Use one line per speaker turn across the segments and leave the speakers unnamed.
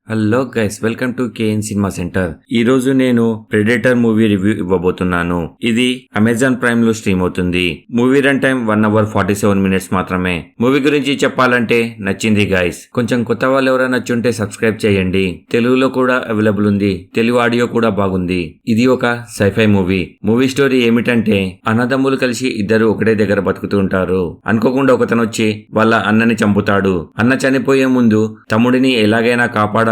Hello guys, welcome to KN cinema centre. ఈ రోజు నేను ప్రెడేటర్ మూవీ రివ్యూ ఇవ్వబోతున్నాను. ఇది అమెజాన్ ప్రైమ్ లో స్ట్రీమ్ అవుతుంది. Movie run time 1 hour 47 minutes మాత్రమే. మూవీ గురించి చెప్పాలంటే నచ్చింది గైస్. కొంచెం కొత్త వాళ్ళు ఎవరైనా నచ్చుంటే సబ్స్క్రైబ్ చేయండి. తెలుగులో కూడా అవైలబుల్ ఉంది. తెలుగు ఆడియో కూడా బాగుంది. ఇది ఒక సైఫై మూవీ. మూవీ స్టోరీ ఏమిటంటే, అన్నదమ్ములు కలిసి ఇద్దరు ఒకటే దగ్గర బతుకుతూ ఉంటారు. అనుకోకుండా ఒకతను వచ్చి వాళ్ళ అన్నని చంపుతాడు. అన్న చనిపోయే ముందు తమ్ముడిని ఎలాగైనా కాపాడాలని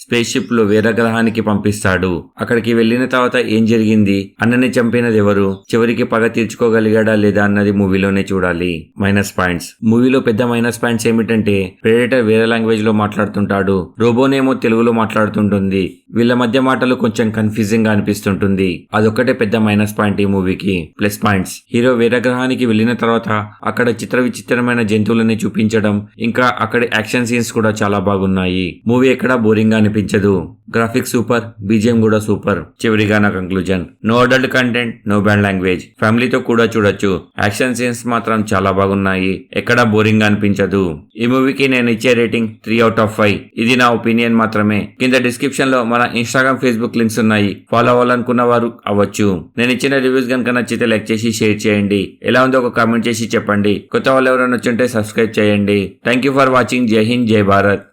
స్పేస్ షిప్ లో వేరే గ్రహానికి పంపిస్తాడు. అక్కడికి వెళ్లిన తర్వాత ఏం జరిగింది, అన్నని చంపినది ఎవరు, చివరికి పగ తీర్చుకోగలిగాడా లేదా అన్నది మూవీలోనే చూడాలి. Minus points. మూవీలో పెద్ద మైనస్ పాయింట్స్ ఏమిటంటే, ప్రెడేటర్ వేరే లాంగ్వేజ్ లో మాట్లాడుతుంటాడు, రోబోనేమో తెలుగులో మాట్లాడుతుంటుంది. వీళ్ళ మధ్య మాటలు కొంచెం కన్ఫ్యూజింగ్ గా అనిపిస్తుంటుంది. అదొక్కటే పెద్ద మైనస్ పాయింట్ ఈ మూవీకి. ప్లస్ పాయింట్స్: హీరో వేరే గ్రహానికి వెళ్లిన తర్వాత అక్కడ విచిత్రమైన జంతువులని చూపించడం, ఇంకా అక్కడ యాక్షన్ సీన్స్ కూడా చాలా బాగున్నాయి. మూవీ ఎక్కడ బోరింగ్ గా అనిపించదు. గ్రాఫిక్స్ సూపర్, బీజిఎం కూడా సూపర్. చివరిగా నా conclusion: no adult content, no bad language. ఫ్యామిలీతో కూడా చూడొచ్చు. యాక్షన్ సీన్స్ మాత్రం చాలా బాగున్నాయి. ఎక్కడా బోరింగ్ గా అనిపించదు. ఈ మూవీకి నేను ఇచ్చే రేటింగ్ 3 out of 5. ఇది నా ఒపీనియన్ మాత్రమే. కింద డిస్క్రిప్షన్ లో మన ఇన్స్టాగ్రామ్, ఫేస్బుక్ లింక్స్ ఉన్నాయి. ఫాలో అవ్వాలనుకున్న వారు అవ్వచ్చు. నేను ఇచ్చిన రివ్యూస్ కనుక నచ్చితే లైక్ చేసి షేర్ చేయండి. ఎలా ఉందో ఒక కామెంట్ చేసి చెప్పండి. కొత్త వాళ్ళు ఎవరైనా వచ్చుంటే సబ్స్క్రైబ్ చేయండి. Thank you for watching. జై హింద్, జై భారత్.